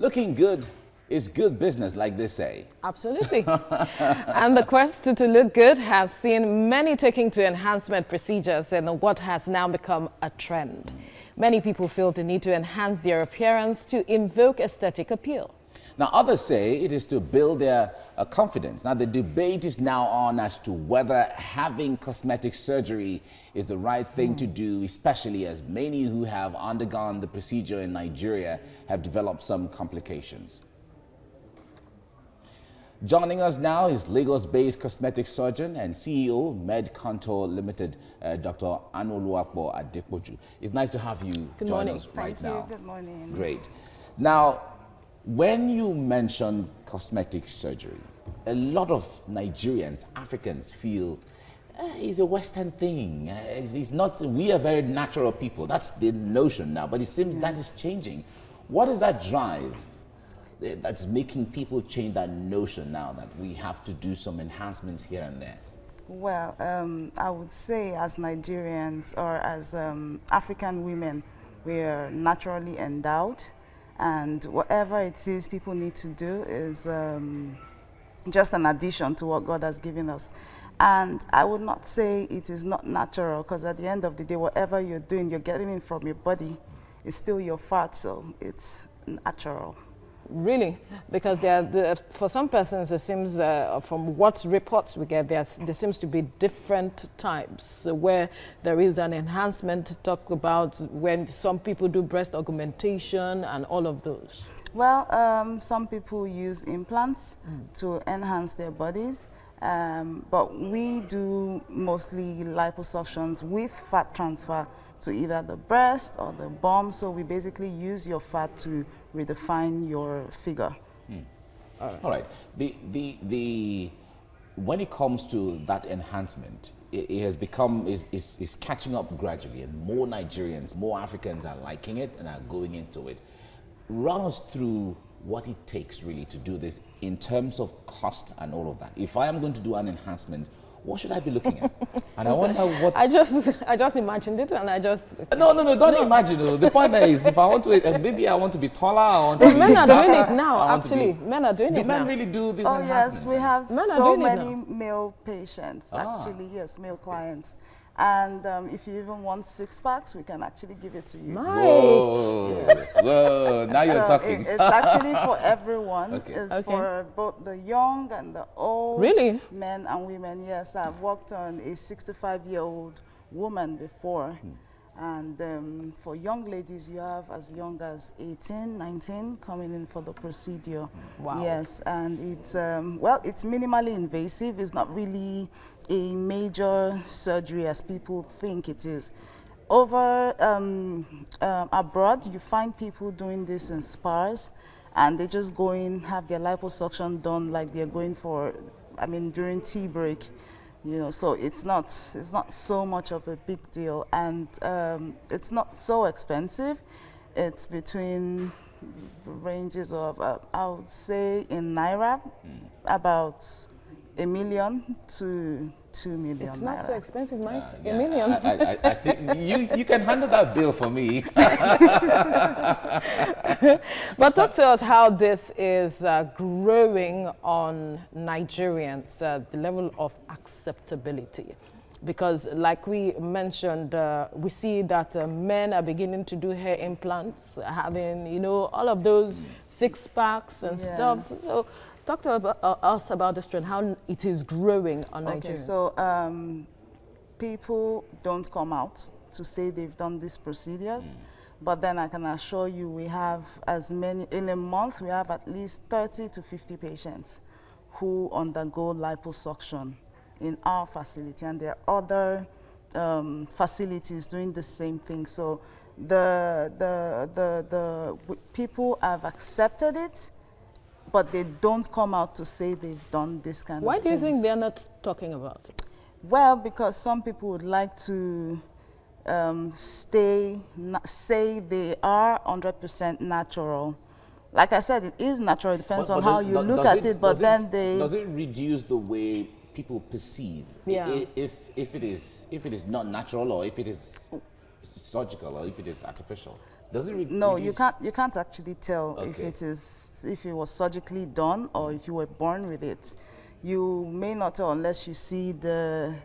looking good is good business, like they say. Absolutely. And the quest to look good has seen many taking to enhancement procedures in what has now become a trend. Many people feel the need to enhance their appearance to invoke aesthetic appeal. Now, others say it is to build their confidence. Now, the debate is now on as to whether having cosmetic surgery is the right thing to do, especially as many who have undergone the procedure in Nigeria have developed some complications. Joining us now is Lagos-based cosmetic surgeon and CEO, Med Contour Limited, Dr. Anoluwapo Adepoju. It's nice to have you join us right now. Good morning. Great. Now, when you mention cosmetic surgery, a lot of Nigerians, Africans feel it's a Western thing. It's not, we are very natural people. That's the notion now, but it seems that is changing. What is that drive that's making people change that notion now that we have to do some enhancements here and there? Well, I would say as Nigerians or as African women, we are naturally endowed, and whatever it is people need to do is just an addition to what God has given us. And I would not say it is not natural, because at the end of the day, whatever you're doing, you're getting it from your body. It's still your fat, so it's natural. Really? Because for some persons, it seems, from what reports we get, there seems to be different types where there is an enhancement to talk about when some people do breast augmentation and all of those. Well, some people use implants to enhance their bodies, but we do mostly liposuctions with fat transfer to either the breast or the bum. So we basically use your fat to redefine your figure. All right. When it comes to that enhancement, it has become, is catching up gradually, and more Nigerians, more Africans are liking it and are going into it. Run us through what it takes really to do this in terms of cost and all of that. If I am going to do an enhancement, what should I be looking at? And I wonder what... I just imagined it, and I just... No, don't imagine. The point is, if I want to, maybe I want to be taller, I want to be... Men are doing it now, actually. Men are doing it now. Do men really do this enhancement? Yes, we have so many male patients, actually, yes, male clients. And if you even want 6 packs, we can actually give it to you. Whoa. Yes. Whoa. Now you're talking. It's actually for everyone. Okay. It's for both the young and the old. Really? Men and women, yes. I've worked on a 65-year-old woman before. And for young ladies, you have as young as 18, 19 coming in for the procedure. Wow. Yes, and it's, well, it's minimally invasive. It's not really a major surgery as people think it is. Over abroad, you find people doing this in spas, and they just go in, have their liposuction done like they're going for, during tea break. You know, so it's not so much of a big deal, and it's not so expensive. It's between the ranges of I would say in Naira about $1 million to 2 million. It's not so expensive, Mike. Yeah, $1 million. I think you can handle that bill for me. But talk to us how this is growing on Nigerians, the level of acceptability. Because like we mentioned, we see that men are beginning to do hair implants, having, you know, all of those 6 packs and stuff. So talk to us about this trend, how it is growing on Nigerians. Okay, so people don't come out to say they've done these procedures. But then I can assure you we have as many, in a month we have at least 30 to 50 patients who undergo liposuction in our facility, and there are other facilities doing the same thing. So the people have accepted it, but they don't come out to say they've done this kind of thing. Why do you think they're not talking about it? Well, because some people would like to say they are 100% natural. Like I said, it is natural. It depends on how you look at it. But then they does it reduce the way people perceive? Yeah. If it is not natural, or if it is surgical, or if it is artificial? Does it No, reduce? you can't actually tell Okay. if it was surgically done or if you were born with it. You may not tell unless you see the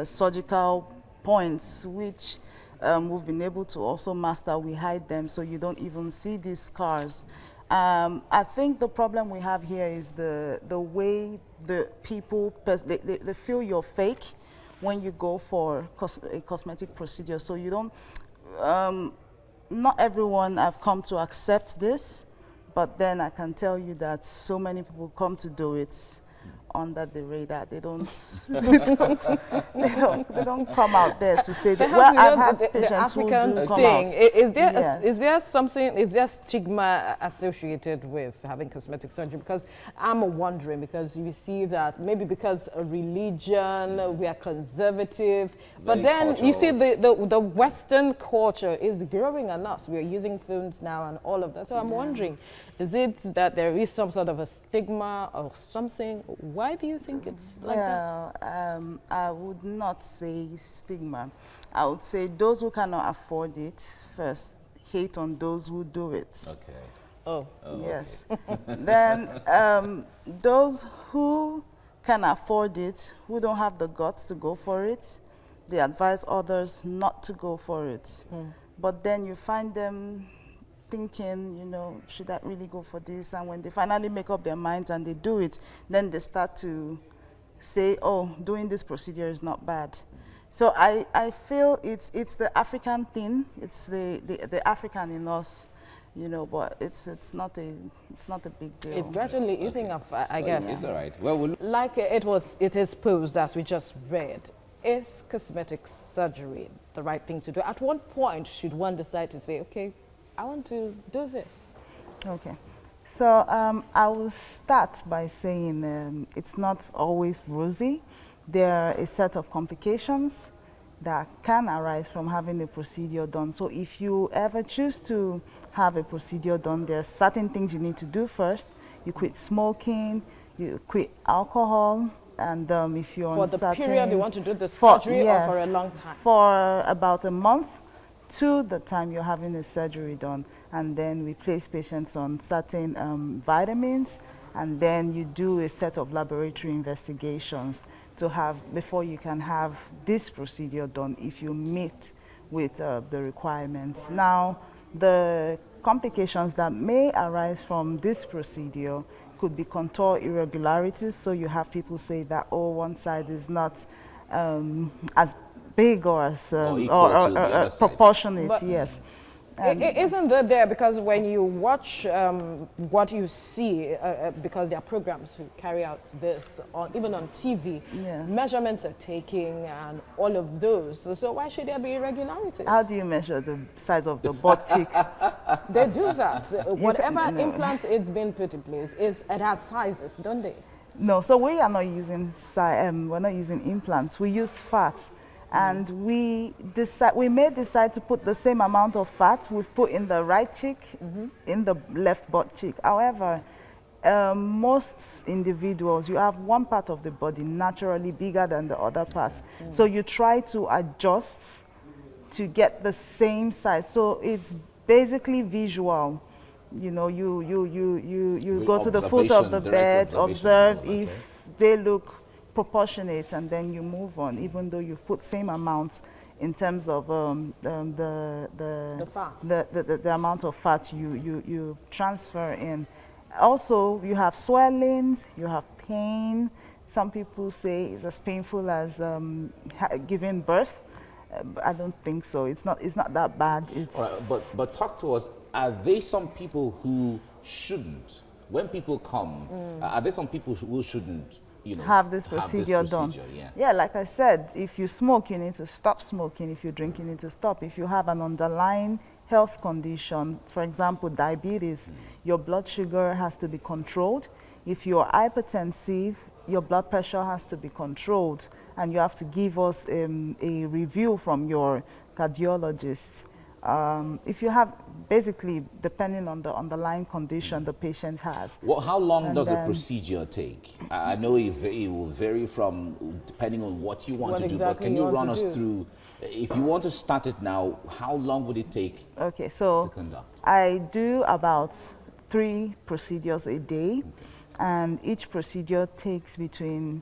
surgical points, which we've been able to also master. We hide them so you don't even see these scars. I think the problem we have here is the way the people they feel you're fake when you go for a cosmetic procedure. So you don't. Not everyone have come to accept this, but then I can tell you that so many people come to do it under the radar. They don't, they don't come out there to say that. Well, I've had patients who do come out. Is there Yes. is there stigma associated with having cosmetic surgery? Because I'm wondering, because you see that maybe because of religion, we are conservative, but then you see the Western culture is growing on us. We are using phones now and all of that. So I'm wondering, is it that there is some sort of a stigma or something? Why do you think it's like that? Well, I would not say stigma. I would say those who cannot afford it first hate on those who do it. Okay. Oh. Yes. Then those who can afford it, who don't have the guts to go for it, they advise others not to go for it. But then you find them thinking, you know, should I really go for this? And when they finally make up their minds and they do it, then they start to say, oh, doing this procedure is not bad. So I feel it's the African thing, it's the African in us, you know, but it's not a big deal. It's gradually easing up, I guess. It's all right. Well, we'll Like it is posed as we just read. Is cosmetic surgery the right thing to do? At what point should one decide to say, okay, I want to do this? Okay. So I will start by saying it's not always rosy. There are a set of complications that can arise from having a procedure done. So if you ever choose to have a procedure done, there are certain things you need to do first. You quit smoking, you quit alcohol, and if you're For on the certain, period you want to do the surgery, or for a long time? For about a month to the time you're having a surgery done. And then we place patients on certain vitamins, and then you do a set of laboratory investigations to have before you can have this procedure done if you meet with the requirements. Now, the complications that may arise from this procedure could be contour irregularities. So you have people say that, oh, one side is not as big or as or proportionate. But yes. Isn't that there, because when you watch what you see, because there are programs who carry out this, even on TV, Yes. measurements are taking and all of those. So why should there be irregularities? How do you measure the size of the butt cheek? They do that. Whatever no. implants it's been put in place, it has sizes, don't they? No, so we are not using we're not using implants. We use fat. And we may decide to put the same amount of fat we've put in the right cheek in the left butt cheek. However, most individuals, you have one part of the body naturally bigger than the other part. So you try to adjust to get the same size. So it's basically visual. You know, you go to the foot of the bed, observe if they look proportionate, and then you move on, even though you've put same amount in terms of the fat, the amount of fat you transfer in. Also, you have swellings, you have pain. Some people say it's as painful as giving birth. I don't think so. It's not that bad. It's all right, but talk to us. Are there some people who shouldn't? When people come, are there some people who shouldn't? You know, have this procedure done. Yeah, like I said, if you smoke, you need to stop smoking. If you drink, you need to stop. If you have an underlying health condition, for example, diabetes, your blood sugar has to be controlled. If you're hypertensive, your blood pressure has to be controlled, and you have to give us a review from your cardiologist. If you have, basically, depending on the underlying condition the patient has. Well, how long does a procedure take? I know it will vary from depending on what you want to do, but can you run us through If you want to start it now, how long would it take Okay, so to conduct? I do about 3 procedures a day, and each procedure takes between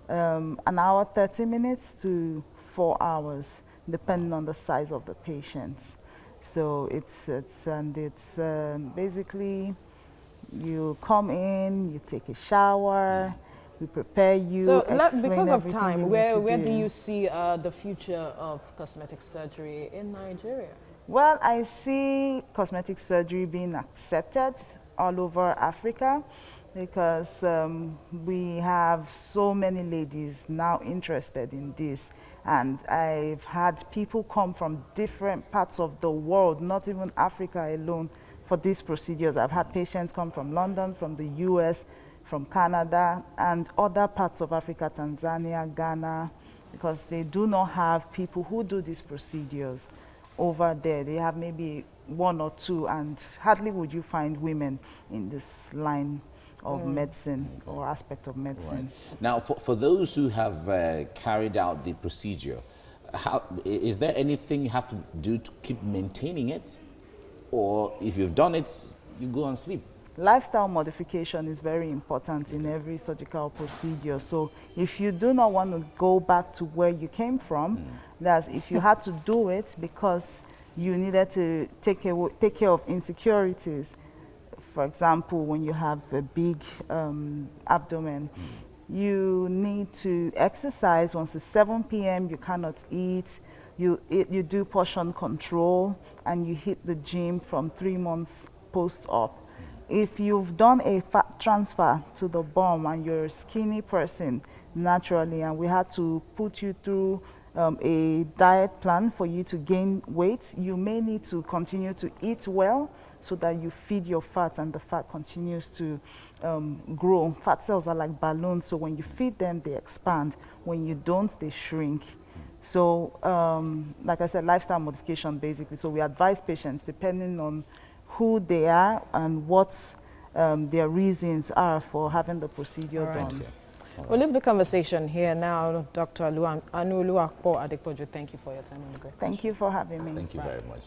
an hour 30 minutes to 4 hours, depending on the size of the patients. So it's basically you come in, you take a shower, we prepare you. So explain because of everything time, you where need to do you see the future of cosmetic surgery in Nigeria? Well, I see cosmetic surgery being accepted all over Africa because we have so many ladies now interested in this. And I've had people come from different parts of the world, not even Africa alone, for these procedures. I've had patients come from London, from the US, from Canada, and other parts of Africa, Tanzania, Ghana, because they do not have people who do these procedures over there. They have maybe 1 or 2, and hardly would you find women in this line of medicine or aspect of medicine. Right. Now, for those who have carried out the procedure, is there anything you have to do to keep maintaining it? Or if you've done it, you go and sleep? Lifestyle modification is very important in every surgical procedure. So if you do not want to go back to where you came from, that's if you had to do it because you needed to take care of insecurities. For example, when you have a big abdomen, you need to exercise. Once it's 7 p.m., you cannot eat. You do portion control, and you hit the gym from 3 months post-op. If you've done a fat transfer to the bum and you're a skinny person naturally, and we had to put you through a diet plan for you to gain weight, you may need to continue to eat well so that you feed your fat and the fat continues to grow. Fat cells are like balloons, so when you feed them, they expand. When you don't, they shrink. So like I said, lifestyle modification basically. So we advise patients, depending on who they are and what their reasons are for having the procedure done. Okay. We'll leave the conversation here now. Dr. Anu Oluwapo Adepoju, thank you for your time on the Great Thank you for having me. Thank you very much.